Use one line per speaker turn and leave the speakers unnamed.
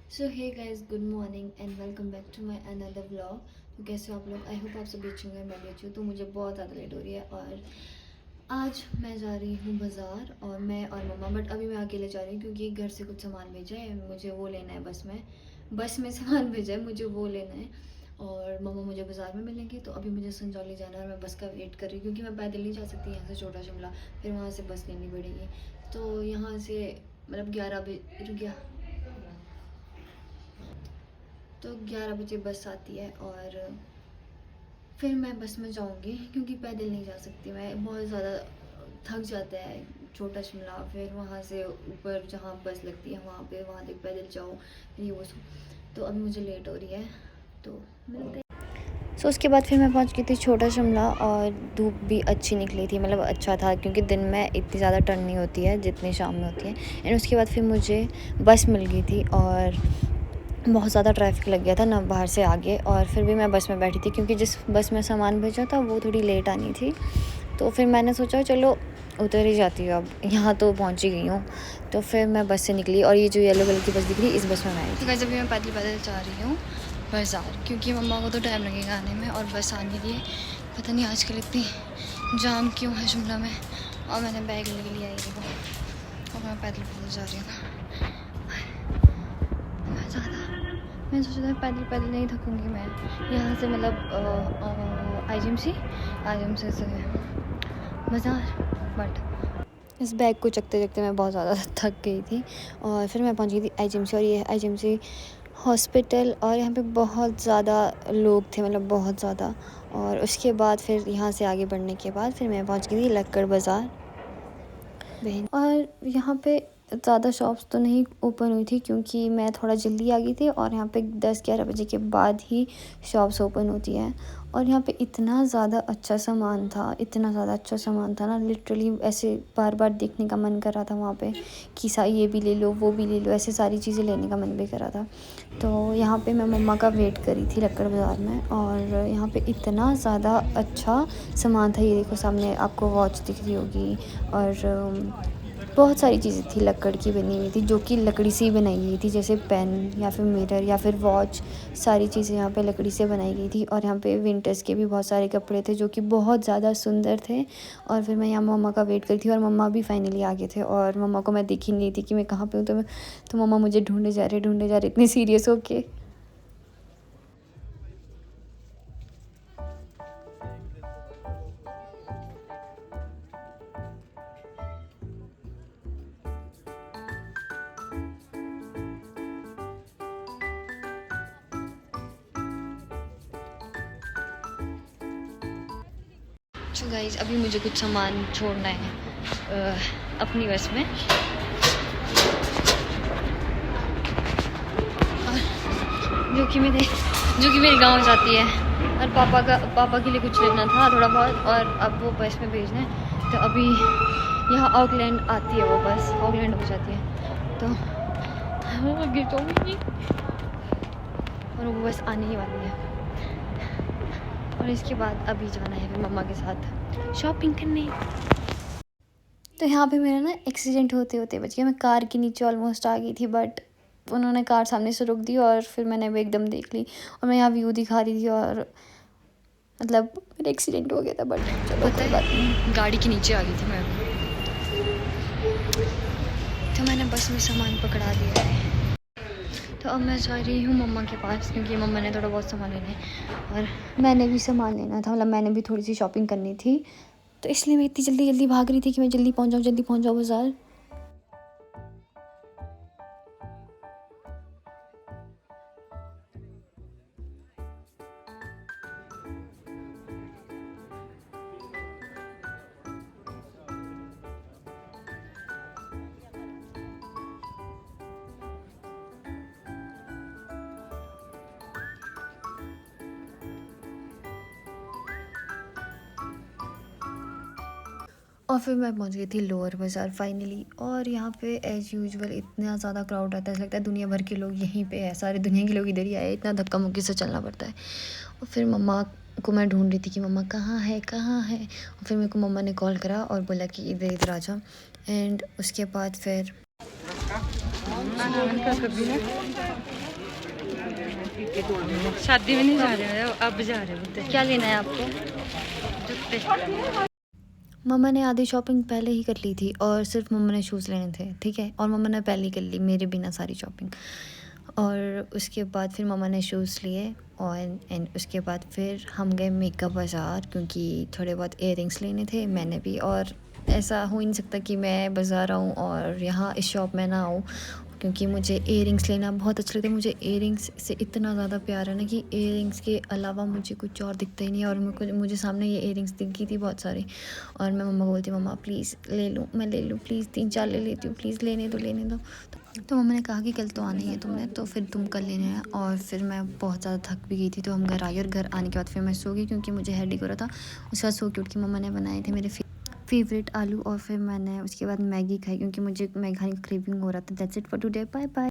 So hey guys, good morning and welcome back to my another vlog. तो कैसे हो आप लोग? आई होप आप सब अच्छे होंगे। मैं भी अच्छी हूँ। तो मुझे बहुत ज़्यादा लेट हो रही है और आज मैं जा रही हूँ बाज़ार, और मैं और मम्मा। बट अभी मैं अकेले जा रही हूँ क्योंकि घर से कुछ सामान भेजा है, मुझे वो लेना है। बस में सामान भेजा है, मुझे वो लेना है। और मम्मा मुझे बाज़ार में मिलेंगे। तो अभी मुझे संजौली जाना है और मैं बस का वेट कर रही हूँ क्योंकि मैं पैदल नहीं जा सकती यहाँ से छोटा शिमला, फिर वहाँ से बस लेनी पड़ेगी। तो यहाँ से मतलब 11 बजे रुक गया, तो 11 बजे बस आती है और फिर मैं बस में जाऊंगी क्योंकि पैदल नहीं जा सकती मैं। बहुत ज़्यादा थक जाता है छोटा शिमला, फिर वहाँ से ऊपर जहाँ बस लगती है वहाँ तक पैदल जाओ, ये वो सब। तो अभी मुझे लेट हो रही है, तो मिलते हैं। उसके बाद फिर मैं पहुंच गई थी छोटा शिमला, और धूप भी अच्छी निकली थी, मतलब अच्छा था क्योंकि दिन में इतनी ज़्यादा ठंड नहीं होती है जितनी शाम में होती है। एंड उसके बाद फिर मुझे बस मिल गई थी और बहुत ज़्यादा ट्रैफिक लग गया था ना बाहर से आगे, और फिर भी मैं बस में बैठी थी क्योंकि जिस बस में सामान भेजा था वो थोड़ी लेट आनी थी। तो फिर मैंने सोचा चलो उतर ही जाती हूँ, अब यहाँ तो पहुँच ही गई हूँ। तो फिर मैं बस से निकली और ये जो येलो कलर की बस दिख रही है, इस बस में मैं आई थी। गाइस अभी मैं पैदल पैदल जा रही हूँ बाज़ार क्योंकि मम्मा को तो टाइम लगेगा आने में और बस आने के लिए। पता नहीं आजकल इतनी जाम क्यों है शिमला में। और मैंने बैग ले लिया है वो, और मैं पैदल पैदल जा रही हूँ। मैं सोचा था पैदल पैदल नहीं थकूँगी मैं यहाँ से, मतलब आई से बाज़ार। बट इस बैग को चकते चकते मैं बहुत ज़्यादा थक गई थी और फिर मैं पहुँच गई थी IGMC। और ये है IGMC हॉस्पिटल, और यहाँ पे बहुत ज़्यादा लोग थे, मतलब बहुत ज़्यादा। और उसके बाद फिर यहाँ से आगे बढ़ने के बाद फिर मैं पहुँच गई थी लक्कड़ बाज़ार। और यहाँ पे ज़्यादा शॉप्स तो नहीं ओपन हुई थी क्योंकि मैं थोड़ा जल्दी आ गई थी, और यहाँ पे 10-11 बजे के बाद ही शॉप्स ओपन होती हैं। और यहाँ पे इतना ज़्यादा अच्छा सामान था, इतना ज़्यादा अच्छा सामान था ना, लिटरली ऐसे बार बार देखने का मन कर रहा था वहाँ पे कि ये भी ले लो वो भी ले लो, ऐसे सारी चीज़ें लेने का मन भी कर रहा था। तो यहाँ पे मैं मम्मा का वेट करी थी लक्कड़ बाज़ार में, और यहाँ पे इतना ज़्यादा अच्छा सामान था। ये देखो सामने आपको वॉच दिख रही होगी, और बहुत सारी चीज़ें थी लकड़ की बनी हुई थी, जो कि लकड़ी से ही बनाई गई थी, जैसे पेन या फिर मिरर या फिर वॉच। सारी चीज़ें यहाँ पे लकड़ी से बनाई गई थी। और यहाँ पे विंटर्स के भी बहुत सारे कपड़े थे जो कि बहुत ज़्यादा सुंदर थे। और फिर मैं यहाँ मम्मा का वेट करी थी और मम्मा भी फाइनली आ गए थे, और मम्मा को मैं दिख ही नहीं थी कि मैं कहाँ पे हूँ। तो मम्मा मुझे ढूंढे जा रहे इतने सीरियस होके। तो गाइस अभी मुझे कुछ सामान छोड़ना है अपनी बस में, जो कि मेरे गांव जाती है। और पापा के लिए कुछ लेना था थोड़ा बहुत, और अब वो बस में भेजना है। तो अभी यहाँ ऑकलैंड आती है, वो बस ऑकलैंड हो जाती है। तो गिर जाऊंगी, और वो बस आने ही वाली है। और इसके बाद अभी जाना है फिर मम्मा के साथ शॉपिंग करने। तो यहाँ पे मेरा ना एक्सीडेंट होते होते बच गया। मैं कार के नीचे ऑलमोस्ट आ गई थी, बट उन्होंने कार सामने से रोक दी और फिर मैंने वो एकदम देख ली, और मैं यहाँ व्यू दिखा रही थी और मतलब मेरा एक्सीडेंट हो गया था। बट चलो कोई बात नहीं, गाड़ी के नीचे आ गई थी मैं। तो मैंने बस में सामान पकड़ा दिया है। तो अब मैं जा रही हूँ मम्मा के पास क्योंकि मम्मा ने थोड़ा बहुत सामान लेना है, और मैंने भी सामान लेना था, मतलब मैंने भी थोड़ी सी शॉपिंग करनी थी। तो इसलिए मैं इतनी जल्दी जल्दी भाग रही थी कि मैं जल्दी पहुँच जाऊँ बाज़ार। और फिर मैं पहुंच गई थी लोअर बाज़ार फाइनली। और यहाँ पे एज़ यूजुअल इतना ज़्यादा क्राउड रहता है, ऐसा लगता है दुनिया भर के लोग यहीं पे है, सारे दुनिया के लोग इधर ही आए, इतना धक्का मुक्की से चलना पड़ता है। और फिर मम्मा को मैं ढूंढ रही थी कि मम्मा कहाँ है कहाँ है। और फिर मेरे को मम्मा ने कॉल करा और बोला कि इधर इधर आ जा। एंड उसके बाद फिर
शादी में नहीं जा रहे हो, अब जा रहे हो।
क्या लेना है आपको?
जूते।
मम्मा ने आधी शॉपिंग पहले ही कर ली थी और सिर्फ मम्मा ने शूज़ लेने थे, ठीक है, और मम्मा ने पहले ही कर ली मेरे बिना सारी शॉपिंग। और उसके बाद फिर मम्मा ने शूज़ लिए और एंड उसके बाद फिर हम गए मेकअप बाज़ार, क्योंकि थोड़े बहुत इयररिंग्स लेने थे मैंने भी। और ऐसा हो ही नहीं सकता कि मैं बाज़ार आऊँ और यहाँ इस शॉप में ना आऊँ, क्योंकि मुझे इयररिंग्स लेना बहुत अच्छा लगता है। मुझे इयररिंग्स से इतना ज़्यादा प्यार है ना कि इयररिंग्स के अलावा मुझे कुछ और दिखता ही नहीं है। और मुझे सामने ये इयररिंग्स दिख गई थी बहुत सारी, और मैं मम्मा को बोलती, मम्मा प्लीज़ ले लूँ, मैं ले लूँ, प्लीज़ 3-4 ले लेती हूँ, प्लीज़ लेने दो लेने दो। तो मम्मा ने कहा कि कल तो आना ही है तुमने, तो फिर तुम कल लेने हैं। और फिर मैं बहुत ज़्यादा थक भी गई थी, तो हम घर आई और घर आने के बाद फिर मैं सो गई, क्योंकि मुझे हेडेक हो रहा था। उसके बाद सो के उठ के मम्मा ने बनाए थे मेरे फेवरेट आलू, और फिर मैंने उसके बाद मैगी खाई, क्योंकि मुझे मैगी खाने का क्रेविंग हो रहा था। That's it for today, bye bye.